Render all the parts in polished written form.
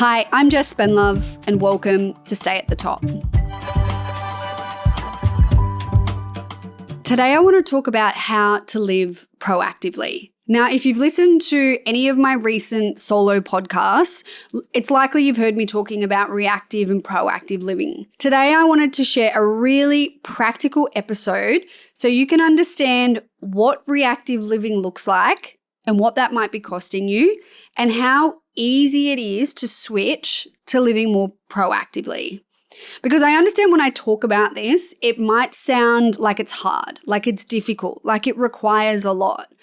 Hi, I'm Jess Spendlove and welcome to Stay at the Top. Today I want to talk about how to live proactively. Now, if you've listened to any of my recent solo podcasts, it's likely you've heard me talking about reactive and proactive living. Today I wanted to share a really practical episode so you can understand what reactive living looks like and what that might be costing you and how easy it is to switch to living more proactively. Because I understand when I talk about this, it might sound like it's hard, like it's difficult, like it requires a lot.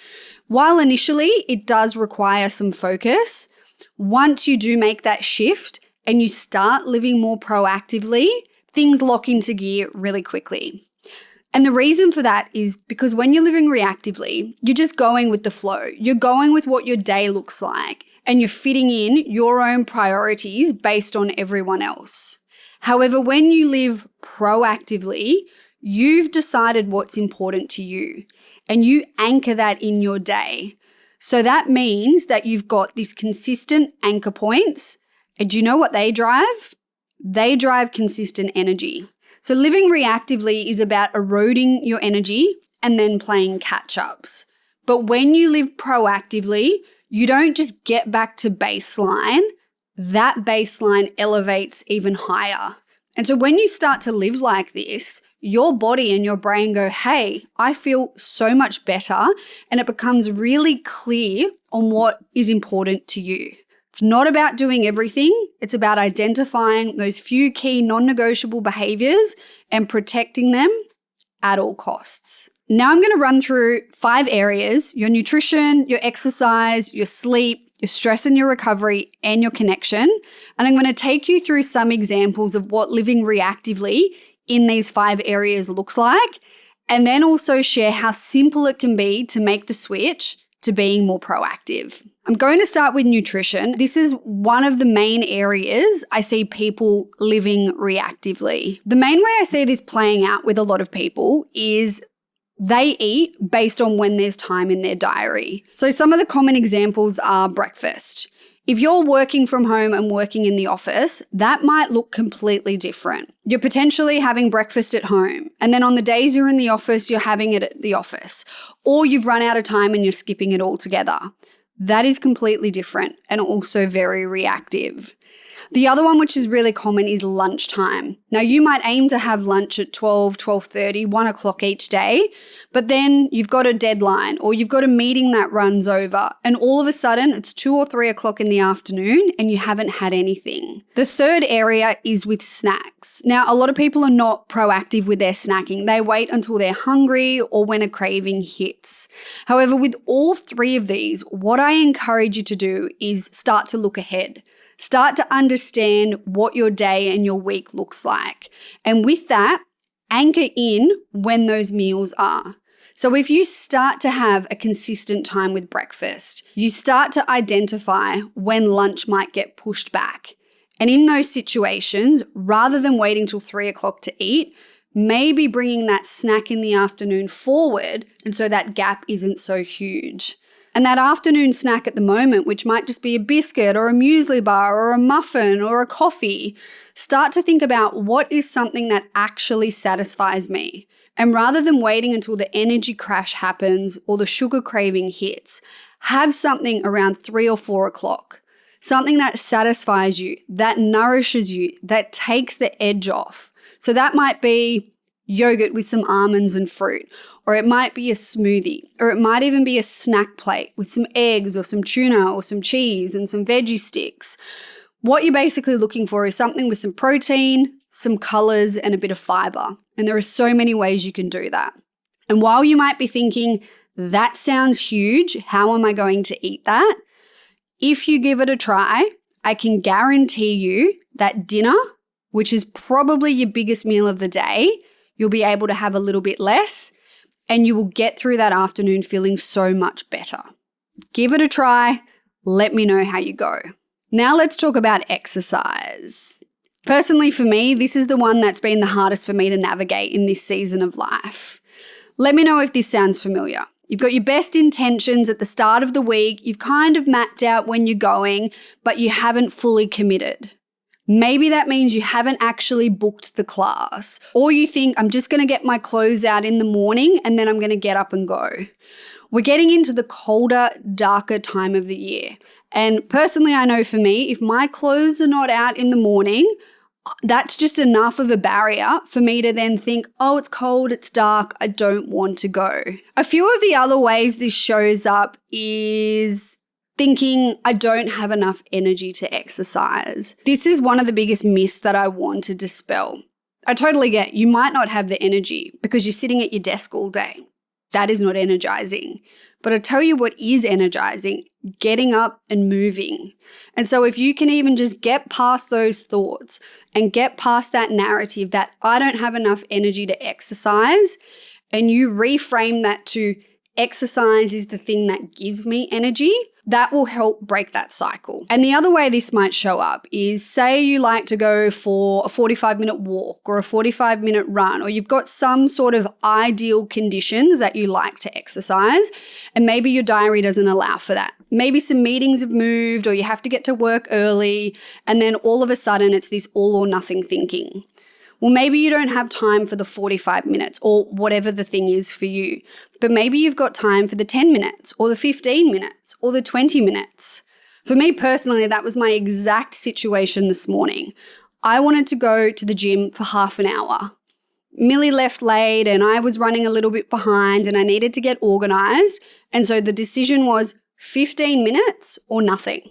While initially it does require some focus, once you do make that shift and you start living more proactively, things lock into gear really quickly. And the reason for that is because when you're living reactively, you're just going with the flow. You're going with what your day looks like and you're fitting in your own priorities based on everyone else. However, when you live proactively, you've decided what's important to you and you anchor that in your day. So that means that you've got these consistent anchor points. And do you know what they drive? They drive consistent energy. So living reactively is about eroding your energy and then playing catch-ups. But when you live proactively, you don't just get back to baseline. That baseline elevates even higher. And so when you start to live like this, your body and your brain go, hey, I feel so much better, and it becomes really clear on what is important to you. It's not about doing everything. It's about identifying those few key non-negotiable behaviors and protecting them at all costs. Now I'm going to run through 5 areas: your nutrition, your exercise, your sleep, your stress and your recovery, and your connection. And I'm going to take you through some examples of what living reactively in these 5 areas looks like, and then also share how simple it can be to make the switch to being more proactive. I'm going to start with nutrition. This is one of the main areas I see people living reactively. The main way I see this playing out with a lot of people is they eat based on when there's time in their diary. So some of the common examples are breakfast. If you're working from home and working in the office, that might look completely different. You're potentially having breakfast at home, and then on the days you're in the office, you're having it at the office, or you've run out of time and you're skipping it altogether. That is completely different and also very reactive. The other one, which is really common, is lunchtime. Now, you might aim to have lunch at 12, 12:30, 1 o'clock each day, but then you've got a deadline or you've got a meeting that runs over, and all of a sudden it's 2 or 3 o'clock in the afternoon and you haven't had anything. The third area is with snacks. Now, a lot of people are not proactive with their snacking. They wait until they're hungry or when a craving hits. However, with all 3 of these, what I encourage you to do is start to look ahead. Start to understand what your day and your week looks like. And with that, anchor in when those meals are. So if you start to have a consistent time with breakfast, you start to identify when lunch might get pushed back. And in those situations, rather than waiting till 3 o'clock to eat, maybe bringing that snack in the afternoon forward, and so that gap isn't so huge. And that afternoon snack at the moment, which might just be a biscuit or a muesli bar or a muffin or a coffee, start to think about what is something that actually satisfies me. And rather than waiting until the energy crash happens or the sugar craving hits, have something around 3 or 4 o'clock. Something that satisfies you, that nourishes you, that takes the edge off. So that might be yogurt with some almonds and fruit, or it might be a smoothie, or it might even be a snack plate with some eggs or some tuna or some cheese and some veggie sticks. What you're basically looking for is something with some protein, some colors, and a bit of fiber. And there are so many ways you can do that. And while you might be thinking, that sounds huge, how am I going to eat that? If you give it a try, I can guarantee you that dinner, which is probably your biggest meal of the day, you'll be able to have a little bit less, and you will get through that afternoon feeling so much better. Give it a try. Let me know how you go. Now let's talk about exercise. Personally, for me, this is the one that's been the hardest for me to navigate in this season of life. Let me know if this sounds familiar. You've got your best intentions at the start of the week. You've kind of mapped out when you're going, but you haven't fully committed. Maybe that means you haven't actually booked the class, or you think, I'm just going to get my clothes out in the morning and then I'm going to get up and go. We're getting into the colder, darker time of the year. And personally, I know for me, if my clothes are not out in the morning, that's just enough of a barrier for me to then think, oh, it's cold, it's dark, I don't want to go. A few of the other ways this shows up is thinking I don't have enough energy to exercise. This is one of the biggest myths that I want to dispel. I totally get you might not have the energy because you're sitting at your desk all day. That is not energizing. But I tell you what is energizing, getting up and moving. And so if you can even just get past those thoughts and get past that narrative that I don't have enough energy to exercise, and you reframe that to exercise is the thing that gives me energy, that will help break that cycle. And the other way this might show up is, say you like to go for a 45-minute walk or a 45-minute run, or you've got some sort of ideal conditions that you like to exercise, and maybe your diary doesn't allow for that. Maybe some meetings have moved or you have to get to work early, and then all of a sudden it's this all or nothing thinking. Well, maybe you don't have time for the 45 minutes or whatever the thing is for you, but maybe you've got time for the 10 minutes or the 15 minutes or the 20 minutes. For me personally, that was my exact situation this morning. I wanted to go to the gym for half an hour. Millie left late and I was running a little bit behind and I needed to get organized. And so the decision was 15 minutes or nothing.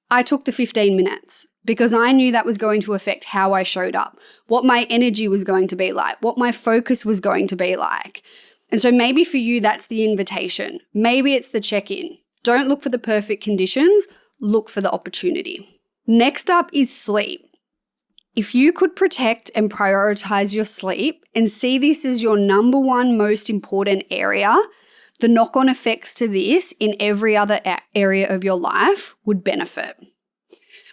I took the 15 minutes because I knew that was going to affect how I showed up, what my energy was going to be like, what my focus was going to be like. And so maybe for you, that's the invitation. Maybe it's the check-in. Don't look for the perfect conditions, look for the opportunity. Next up is sleep. If you could protect and prioritize your sleep and see this as your number one most important area, the knock-on effects to this in every other area of your life would benefit.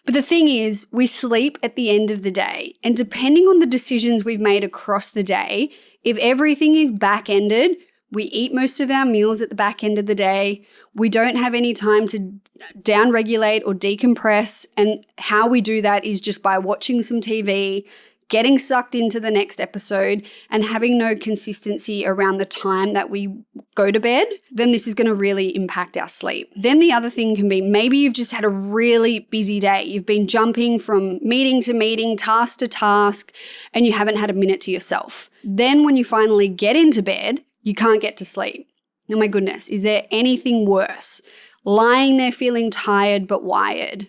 But the thing is, we sleep at the end of the day, and depending on the decisions we've made across the day, if everything is back-ended, we eat most of our meals at the back end of the day, we don't have any time to down-regulate or decompress, and how we do that is just by watching some TV, getting sucked into the next episode, and having no consistency around the time that we go to bed, then this is going to really impact our sleep. Then the other thing can be, maybe you've just had a really busy day. You've been jumping from meeting to meeting, task to task, and you haven't had a minute to yourself. Then when you finally get into bed, you can't get to sleep. Oh my goodness, is there anything worse? Lying there feeling tired but wired.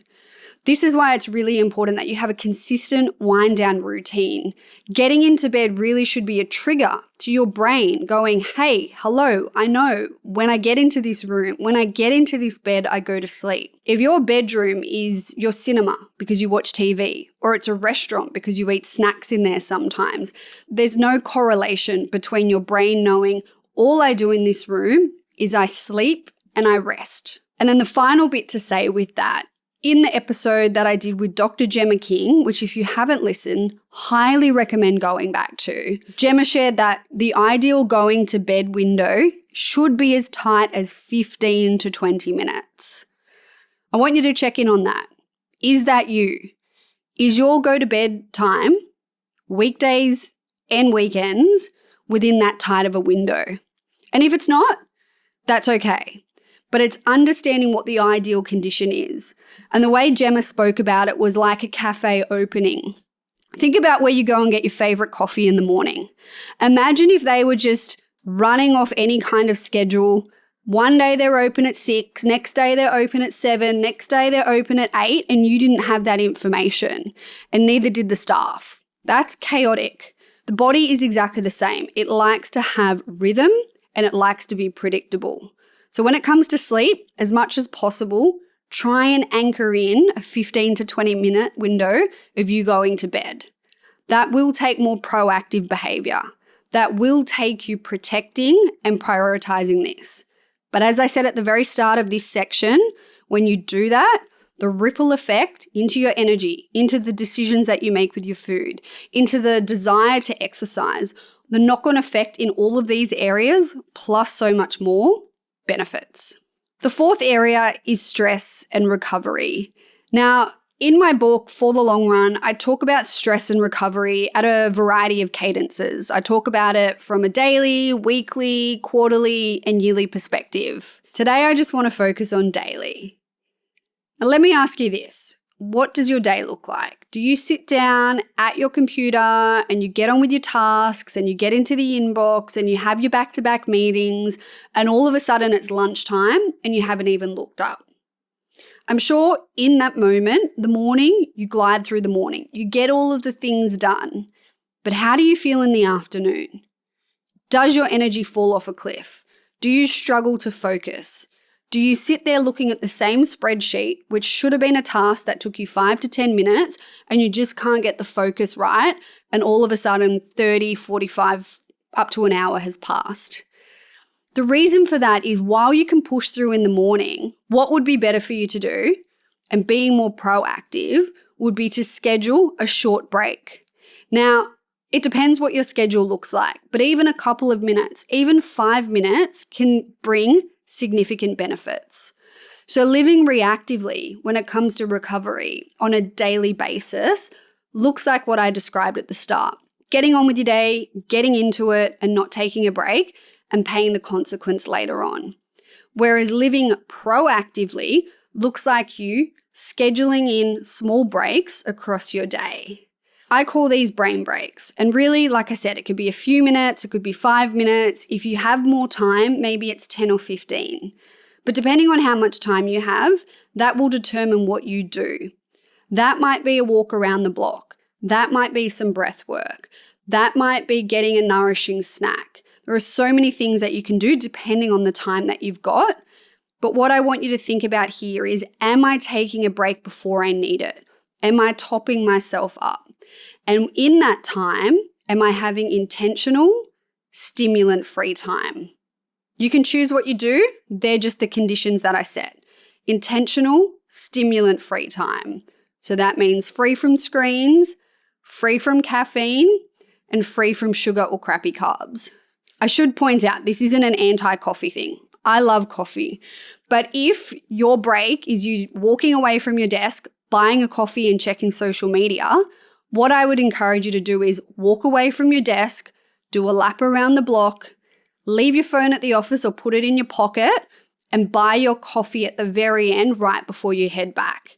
This is why it's really important that you have a consistent wind-down routine. Getting into bed really should be a trigger to your brain going, hey, hello, I know when I get into this room, when I get into this bed, I go to sleep. If your bedroom is your cinema because you watch TV, or it's a restaurant because you eat snacks in there sometimes, there's no correlation between your brain knowing all I do in this room is I sleep and I rest. And then the final bit to say with that, in the episode that I did with Dr. Gemma King, which if you haven't listened, highly recommend going back to, Gemma shared that the ideal going to bed window should be as tight as 15 to 20 minutes. I want you to check in on that. Is that you? Is your go to bed time, weekdays and weekends, within that tight of a window? And if it's not, that's okay. But it's understanding what the ideal condition is. And the way Gemma spoke about it was like a cafe opening. Think about where you go and get your favorite coffee in the morning. Imagine if they were just running off any kind of schedule. One day they're open at 6, next day they're open at 7, next day they're open at 8, and you didn't have that information, and neither did the staff. That's chaotic. The body is exactly the same. It likes to have rhythm and it likes to be predictable. So when it comes to sleep, as much as possible, try and anchor in a 15 to 20 minute window of you going to bed. That will take more proactive behavior. That will take you protecting and prioritizing this. But as I said at the very start of this section, when you do that, the ripple effect into your energy, into the decisions that you make with your food, into the desire to exercise, The knock-on effect in all of these areas, plus so much more, benefits. The fourth area is stress and recovery. Now, in my book, For the Long Run, I talk about stress and recovery at a variety of cadences. I talk about it from a daily, weekly, quarterly, and yearly perspective. Today, I just want to focus on daily. Now, let me ask you this. What does your day look like? Do you sit down at your computer and you get on with your tasks and you get into the inbox and you have your back-to-back meetings and all of a sudden it's lunchtime and you haven't even looked up? I'm sure in that moment, the morning, you glide through the morning. You get all of the things done. But how do you feel in the afternoon? Does your energy fall off a cliff? Do you struggle to focus? Do you sit there looking at the same spreadsheet, which should have been a task that took you 5 to 10 minutes, and you just can't get the focus right, and all of a sudden 30, 45, up to an hour has passed? The reason for that is while you can push through in the morning, what would be better for you to do, and being more proactive, would be to schedule a short break. Now, it depends what your schedule looks like, but even a couple of minutes, even 5 minutes can bring significant benefits. So living reactively when it comes to recovery on a daily basis looks like what I described at the start. Getting on with your day, getting into it and not taking a break and paying the consequence later on. Whereas living proactively looks like you scheduling in small breaks across your day. I call these brain breaks. And really, like I said, it could be a few minutes, it could be 5 minutes. If you have more time, maybe it's 10 or 15. But depending on how much time you have, that will determine what you do. That might be a walk around the block. That might be some breath work. That might be getting a nourishing snack. There are so many things that you can do depending on the time that you've got. But what I want you to think about here is, am I taking a break before I need it? Am I topping myself up? And in that time, am I having intentional, stimulant-free time? You can choose what you do. They're just the conditions that I set. Intentional, stimulant-free time. So that means free from screens, free from caffeine, and free from sugar or crappy carbs. I should point out, this isn't an anti-coffee thing. I love coffee. But if your break is you walking away from your desk, buying a coffee and checking social media, what I would encourage you to do is walk away from your desk, do a lap around the block, leave your phone at the office or put it in your pocket, and buy your coffee at the very end right before you head back.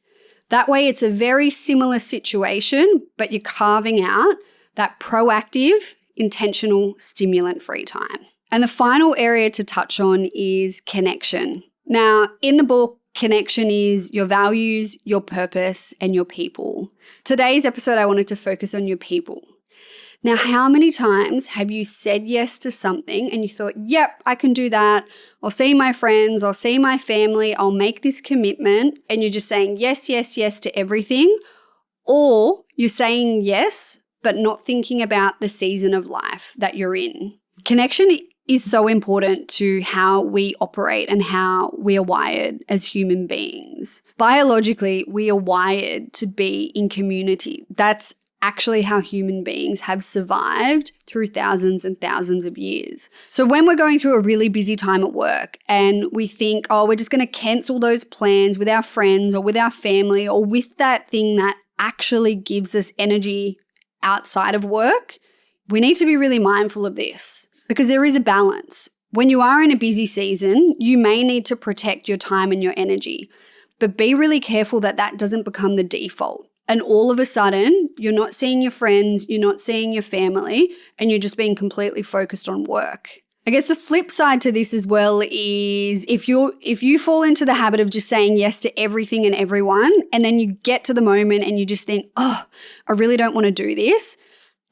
That way it's a very similar situation, but you're carving out that proactive, intentional, stimulant-free time. And the final area to touch on is connection. Now, in the book, connection is your values, your purpose, and your people. Today's episode, I wanted to focus on your people. Now, how many times have you said yes to something and you thought, yep, I can do that. I'll see my friends, I'll see my family, I'll make this commitment, and you're just saying yes, yes, yes to everything. Or you're saying yes, but not thinking about the season of life that you're in. Connection is so important to how we operate and how we are wired as human beings. Biologically, we are wired to be in community. That's actually how human beings have survived through thousands and thousands of years. So when we're going through a really busy time at work and we think, oh, we're just going to cancel those plans with our friends or with our family or with that thing that actually gives us energy outside of work, we need to be really mindful of this. Because there is a balance. When you are in a busy season, you may need to protect your time and your energy, but be really careful that that doesn't become the default. And all of a sudden, you're not seeing your friends, you're not seeing your family, and you're just being completely focused on work. I guess the flip side to this as well is if you fall into the habit of just saying yes to everything and everyone, and then you get to the moment and you just think, oh, I really don't want to do this,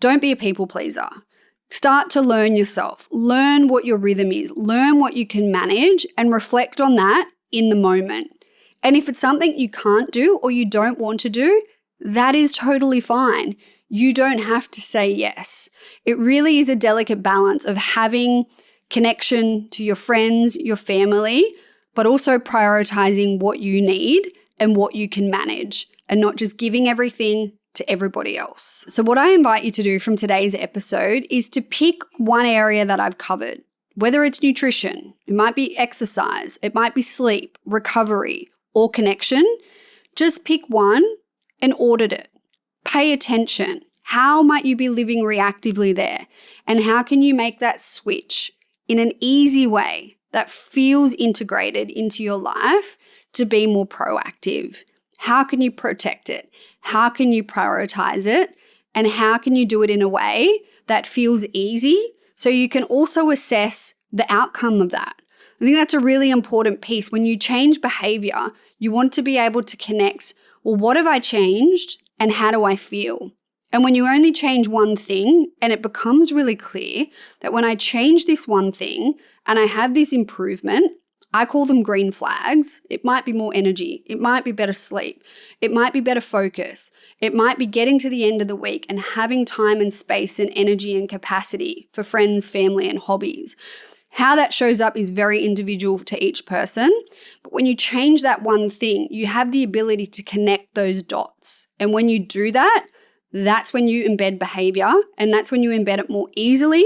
don't be a people pleaser. Start to learn yourself. Learn what your rhythm is. Learn what you can manage and reflect on that in the moment. And if it's something you can't do or you don't want to do, that is totally fine. You don't have to say yes. It really is a delicate balance of having connection to your friends, your family, but also prioritizing what you need and what you can manage and not just giving everything to everybody else. So what I invite you to do from today's episode is to pick one area that I've covered, whether it's nutrition, it might be exercise, it might be sleep, recovery, or connection. Just pick one and audit it. Pay attention. How might you be living reactively there? And how can you make that switch in an easy way that feels integrated into your life to be more proactive? How can you protect it? How can you prioritize it? And how can you do it in a way that feels easy so you can also assess the outcome of that? I think that's a really important piece. When you change behavior, you want to be able to connect, well, what have I changed and how do I feel? And when you only change one thing and it becomes really clear that when I change this one thing and I have this improvement, I call them green flags. It might be more energy. It might be better sleep. It might be better focus. It might be getting to the end of the week and having time and space and energy and capacity for friends, family, and hobbies. How that shows up is very individual to each person. But when you change that one thing, you have the ability to connect those dots. And when you do that, that's when you embed behavior, and that's when you embed it more easily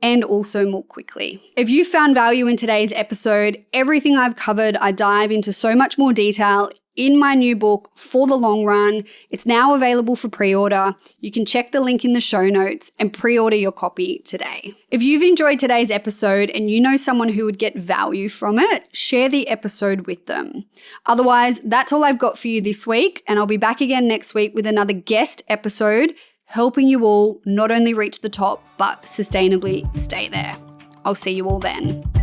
and also more quickly. If you found value in today's episode, everything I've covered, I dive into so much more detail in my new book, For the Long Run. It's now available for pre-order. You can check the link in the show notes and pre-order your copy today. If you've enjoyed today's episode and you know someone who would get value from it, share the episode with them. Otherwise, that's all I've got for you this week, and I'll be back again next week with another guest episode, helping you all not only reach the top, but sustainably stay there. I'll see you all then.